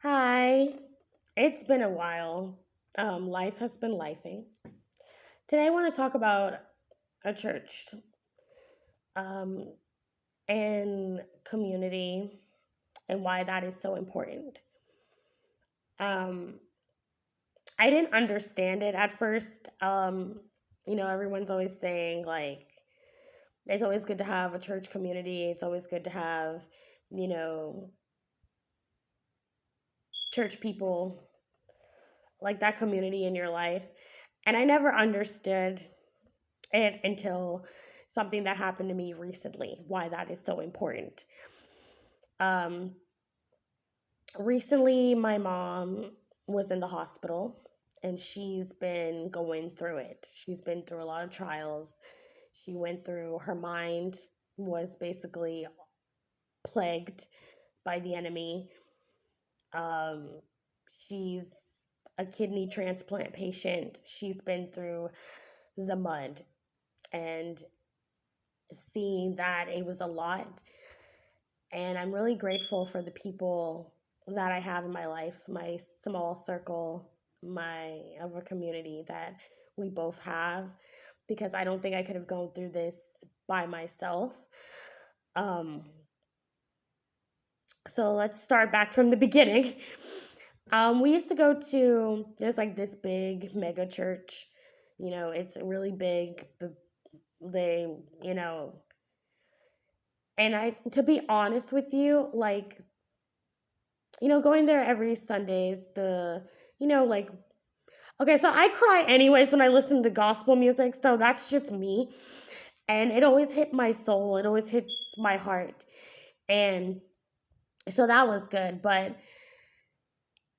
Hi, it's been a while. Life has been lifing. Today, I want to talk about a church um, and community and why that is so important. Um, I didn't understand it at first. Everyone's always saying, like, it's always good to have a church community, it's always good to have, you know, church people like that community in your life. And I never understood it until something that happened to me recently, why that is so important. Um, Recently, my mom was in the hospital and she's been going through it. She's been through a lot of trials. She went through, her mind was basically plagued by the enemy. Um, she's a kidney transplant patient. She's been through the mud and seeing that it was a lot. And I'm really grateful for the people that I have in my life, my small circle, my of a community that we both have, because I don't think I could have gone through this by myself. Um, so let's start back from the beginning. We used to go to there's like this big mega church. It's really big. They, you know, and I, to be honest with you, like going there every Sundays, like, okay, so I cry anyways when I listen to gospel music, so that's just me. And it always hit my soul, it always hits my heart. And so that was good, but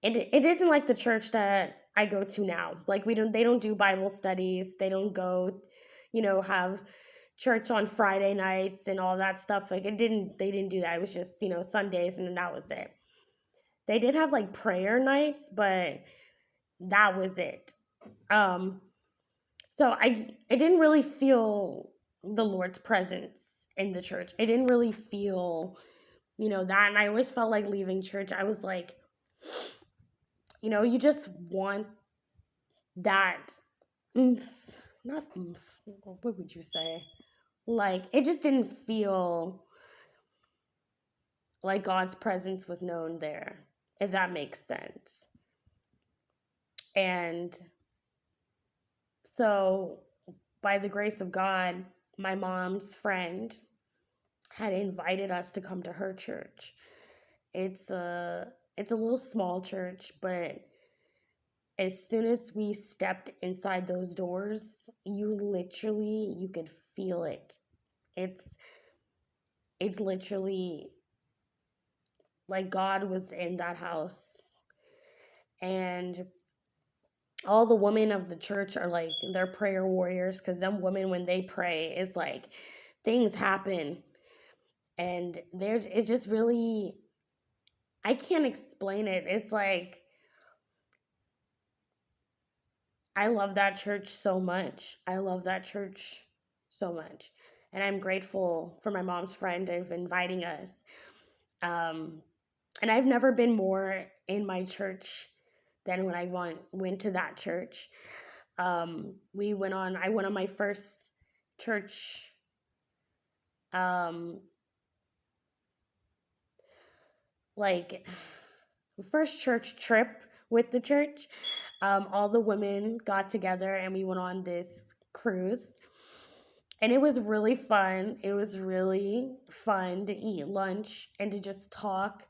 it isn't like the church that I go to now. Like they don't do Bible studies, they don't go, have church on Friday nights and all that stuff. Like they didn't do that. It was just, Sundays and then that was it. They did have like prayer nights, but that was it. Um, so I didn't really feel the Lord's presence in the church. I didn't really feel, that. And I always felt like leaving church. I was like, you just want that oomph, not oomph. What would you say? Like it just didn't feel like God's presence was known there, if that makes sense. And so, by the grace of God, my mom's friend had invited us to come to her church. It's a little small church, but as soon as we stepped inside those doors, you could feel it. It's it's literally like God was in that house. And all the women of the church are like they're prayer warriors because them women when they pray it's like things happen. And there's it's just really, I can't explain it. It's like I love that church so much. I love that church so much. And I'm grateful for my mom's friend of inviting us. Um, and I've never been more in my church than when went to that church. I went on my first church, um, like first church trip with the church. All the women got together and we went on this cruise. And it was really fun. It was really fun to eat lunch and to just talk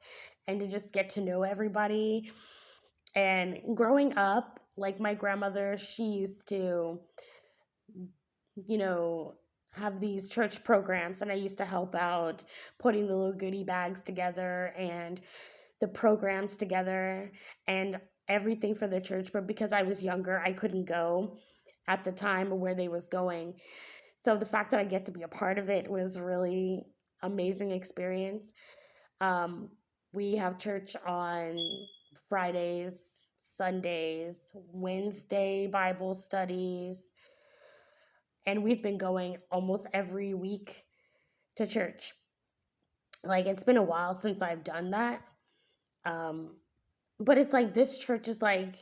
and to just get to know everybody. And growing up, like my grandmother, she used to, you know, have these church programs, and I used to help out putting the little goodie bags together and the programs together and everything for the church. But because I was younger, I couldn't go at the time where they was going. So the fact that I get to be a part of it was really amazing experience. Um, we have church on Fridays, Sundays, Wednesday Bible studies, and we've been going almost every week to church. Like it's been a while since I've done that. Um, But it's like this church is like,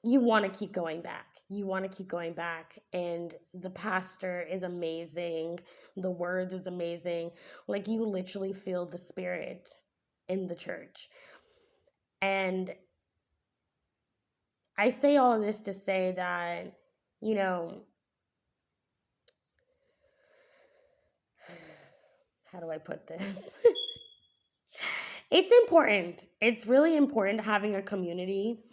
you want to keep going back. You want to keep going back. And the pastor is amazing. The words is amazing. Like, you literally feel the spirit in the church. And I say all of this to say that, you know, how do I put this? It's important. It's really important having a community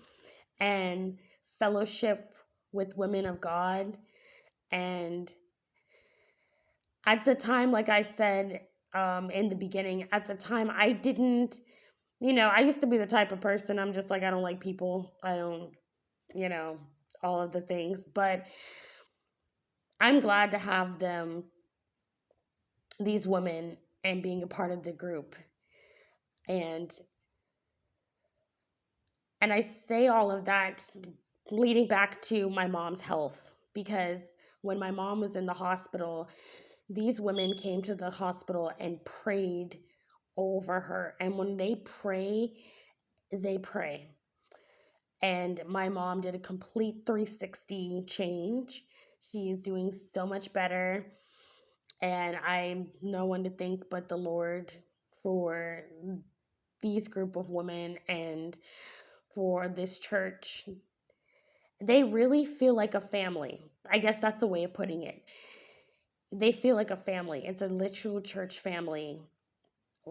and fellowship with women of God. And at the time, like I said in the beginning, at the time, I didn't, I used to be the type of person, I'm just like, I don't like people. I don't, you know, all of the things. But I'm glad to have these women, and being a part of the group. And I say all of that leading back to my mom's health, because when my mom was in the hospital, these women came to the hospital and prayed over her. And when they pray, they pray. And my mom did a complete 360 change. She's doing so much better. And I'm no one to thank but the Lord for these group of women and for this church. They really feel like a family. I guess that's the way of putting it. They feel like a family. It's a literal church family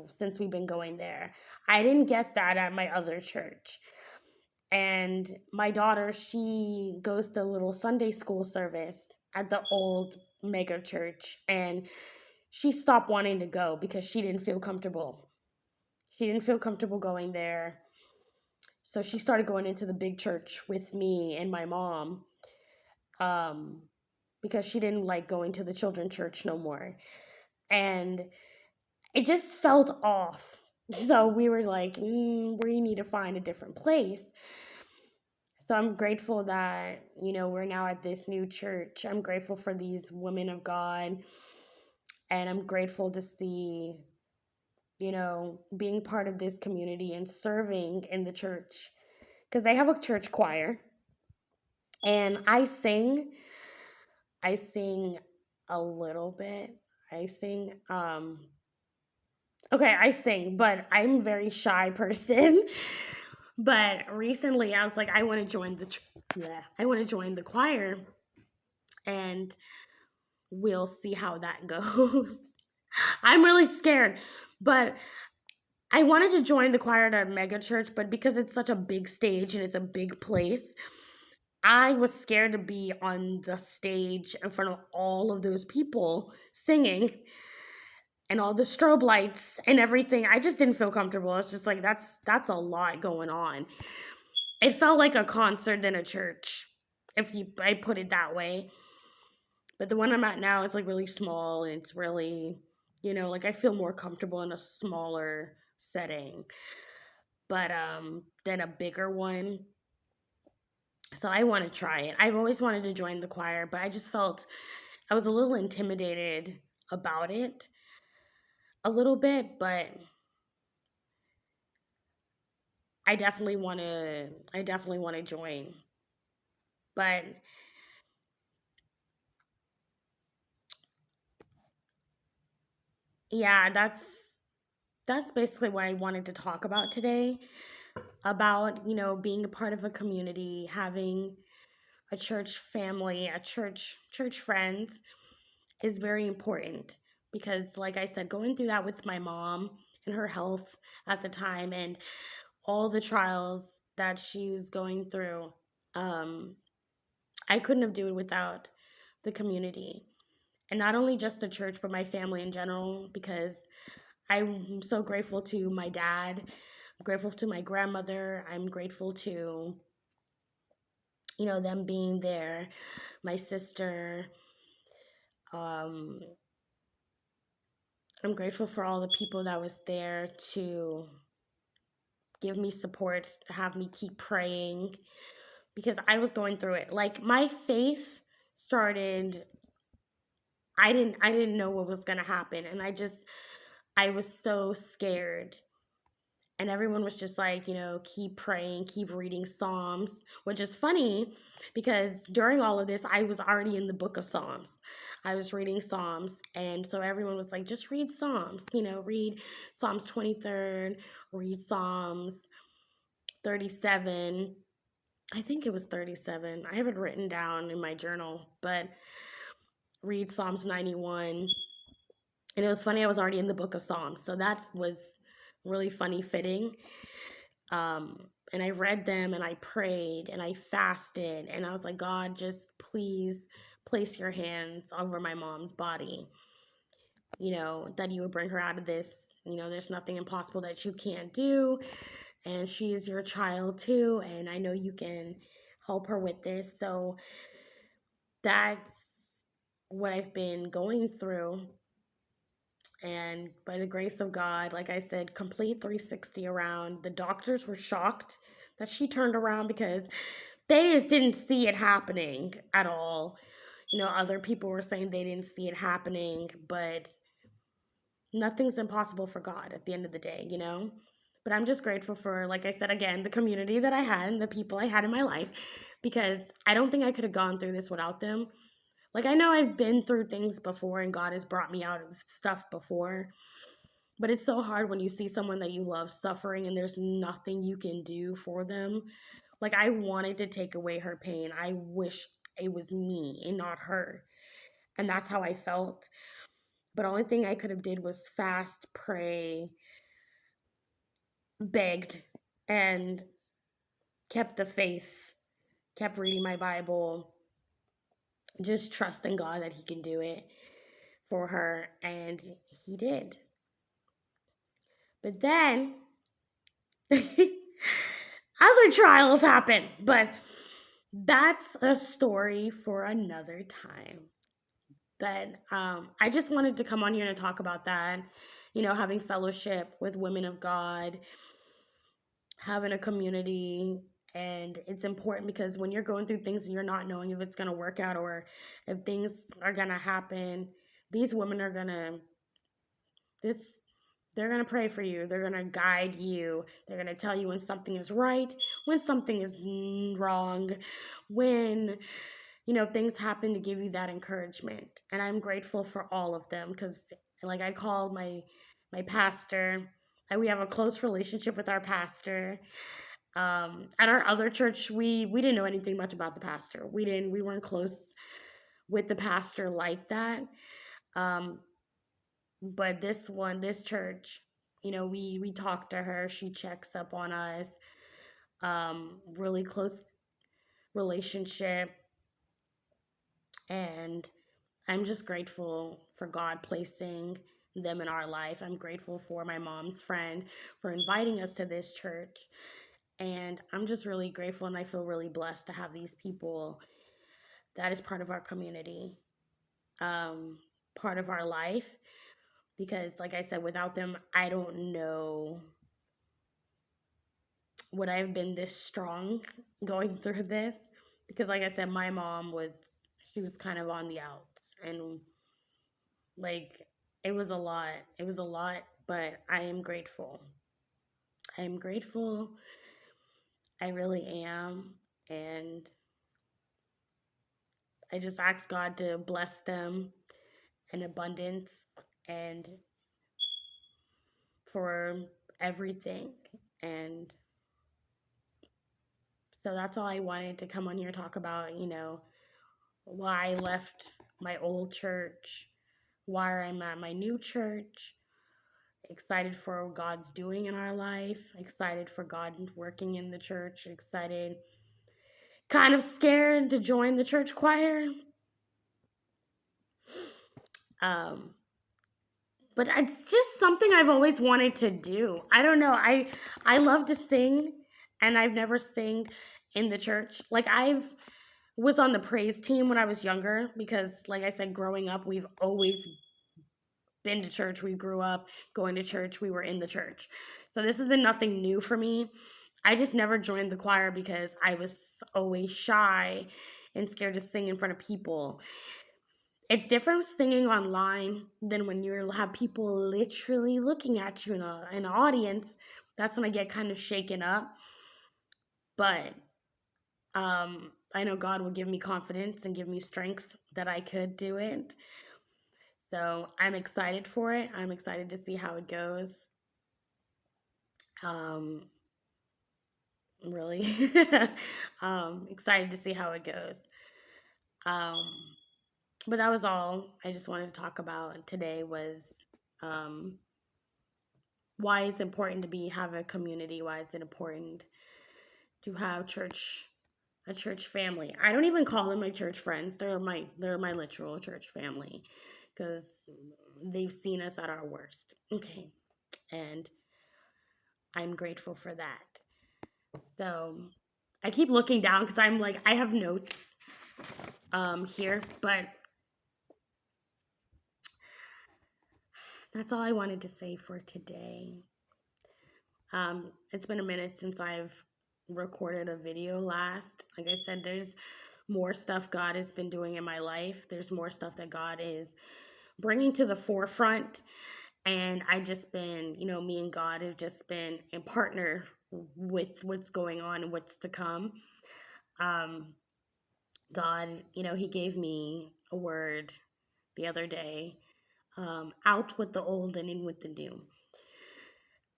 since we've been going there. I didn't get that at my other church. And my daughter, she goes to a little Sunday school service at the old mega church, and she stopped wanting to go because she didn't feel comfortable. She didn't feel comfortable going there. So she started going into the big church with me and my mom, um, because she didn't like going to the children's church no more. And it just felt off. So we were like, we need to find a different place. So I'm grateful that, we're now at this new church. I'm grateful for these women of God. And I'm grateful to see, being part of this community and serving in the church. Because they have a church choir. And I sing a little bit. I sing, okay, I sing, but I'm a very shy person. But recently I was like, I want to join the choir, and we'll see how that goes. I'm really scared, but I wanted to join the choir at a mega church, but because it's such a big stage and it's a big place, I was scared to be on the stage in front of all of those people singing and all the strobe lights and everything. I just didn't feel comfortable. It's just like, that's a lot going on. It felt like a concert than a church, I put it that way. But the one I'm at now is like really small, and it's really, like I feel more comfortable in a smaller setting, but than a bigger one. So I want to try it. I've always wanted to join the choir, but I just felt I was a little intimidated about it a little bit, but I definitely want to join. But yeah, that's basically what I wanted to talk about today, about, being a part of a community, having a church family, a church friends is very important, because like I said, going through that with my mom and her health at the time, and all the trials that she was going through, um I couldn't have do it without the community. And not only just the church, but my family in general, because I'm so grateful to my dad. I'm grateful to my grandmother. I'm grateful to, them being there, my sister. Um, I'm grateful for all the people that was there to give me support, to have me keep praying, because I was going through it. Like, my faith started, I didn't know what was going to happen, and I was so scared. And everyone was just like, keep praying, keep reading Psalms, which is funny because during all of this, I was already in the book of Psalms. I was reading Psalms. And so everyone was like, just read Psalms, read Psalms 23rd, read Psalms 37. I think it was 37. I have it written down in my journal, but read Psalms 91. And it was funny, I was already in the book of Psalms. So that was really funny, fitting. And I read them and I prayed and I fasted and I was like, God, just please place your hands over my mom's body, that you would bring her out of this. There's nothing impossible that you can't do. And she's your child too. And I know you can help her with this. So that's what I've been going through. And by the grace of God, like I said, complete 360 around. The doctors were shocked that she turned around because they just didn't see it happening at all. Other people were saying they didn't see it happening, but nothing's impossible for God at the end of the day. But I'm just grateful for, like I said again, the community that I had and the people I had in my life, because I don't think I could have gone through this without them. Like, I know I've been through things before and God has brought me out of stuff before, but it's so hard when you see someone that you love suffering and there's nothing you can do for them. Like, I wanted to take away her pain. I wish it was me and not her. And that's how I felt. But the only thing I could have did was fast, pray, begged, and kept the faith, kept reading my Bible, just trusting God that he can do it for her. And he did. But then other trials happen. But that's a story for another time. But I just wanted to come on here and talk about that. Having fellowship with women of God, having a community. And it's important because when you're going through things and you're not knowing if it's going to work out or if things are going to happen, these women are going to, this they're going to pray for you. They're going to guide you. They're going to tell you when something is right, when something is wrong, when, things happen to give you that encouragement. And I'm grateful for all of them because, like, I called my pastor. We have a close relationship with our pastor. At our other church, we didn't know anything much about the pastor. We weren't close with the pastor like that. Um, but this church, we talk to her. She checks up on us. Really close relationship. And I'm just grateful for God placing them in our life. I'm grateful for my mom's friend for inviting us to this church. And I'm just really grateful and I feel really blessed to have these people that is part of our community, part of our life. Because, like I said, without them, I don't know would I have been this strong going through this. Because, like I said, my mom she was kind of on the outs. And, like, it was a lot. It was a lot, but I am grateful. I am grateful. I really am. And I just ask God to bless them in abundance and for everything. And so that's all I wanted to come on here and talk about, why I left my old church, why I'm at my new church, excited for what God's doing in our life, excited for God working in the church, excited, kind of scared to join the church choir. Um, but it's just something I've always wanted to do. I don't know. I love to sing, and I've never sang in the church. Like, I've was on the praise team when I was younger because, like I said, growing up, we've always been to church. We grew up going to church. We were in the church. So this isn't nothing new for me. I just never joined the choir because I was always shy and scared to sing in front of people. It's different singing online than when you have people literally looking at you in an audience that's when I get kind of shaken up. But I know God will give me confidence and give me strength that I could do it. So I'm excited for it. I'm excited to see how it goes. Um, I'm really excited to see how it goes. Um, but that was all I just wanted to talk about today was um, why it's important to have a community. Why is it important to have a church family? I don't even call them my church friends. They're my literal church family because they've seen us at our worst. Okay, and I'm grateful for that. So I keep looking down because I'm like I have notes here, but that's all I wanted to say for today. It's been a minute since I've recorded a video last. Like I said, there's more stuff God has been doing in my life. There's more stuff that God is bringing to the forefront. And I just been, me and God have just been in partner with what's going on and what's to come. Um, God, He gave me a word the other day, out with the old and in with the new.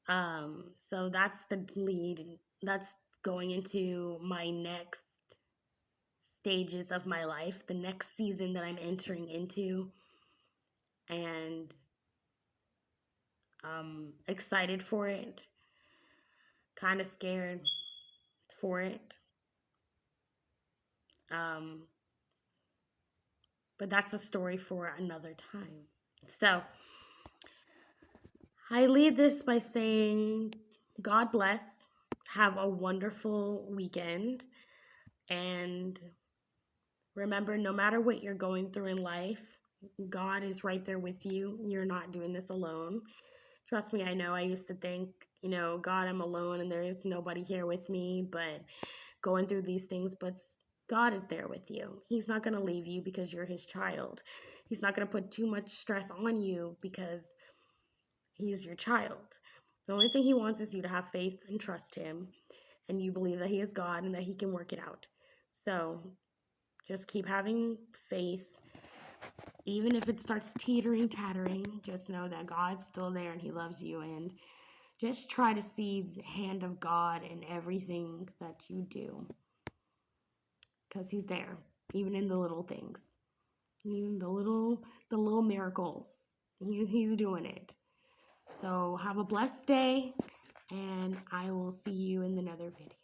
So that's the lead. That's going into my next stages of my life, the next season that I'm entering into. And I'm excited for it, kind of scared for it. Um, but that's a story for another time. So I lead this by saying, God bless. Have a wonderful weekend. And remember, no matter what you're going through in life, God is right there with you. You're not doing this alone. Trust me, I know I used to think, God, I'm alone and there's nobody here with me, but going through these things, but God is there with you. He's not going to leave you because you're his child. He's not going to put too much stress on you because he's your child. The only thing he wants is you to have faith and trust him, and you believe that he is God and that he can work it out. So just keep having faith. Even if it starts teetering, tattering, just know that God's still there and he loves you. And just try to see the hand of God in everything that you do. Because he's there, even in the little things. Even the little miracles. He's doing it. So have a blessed day, and I will see you in another video.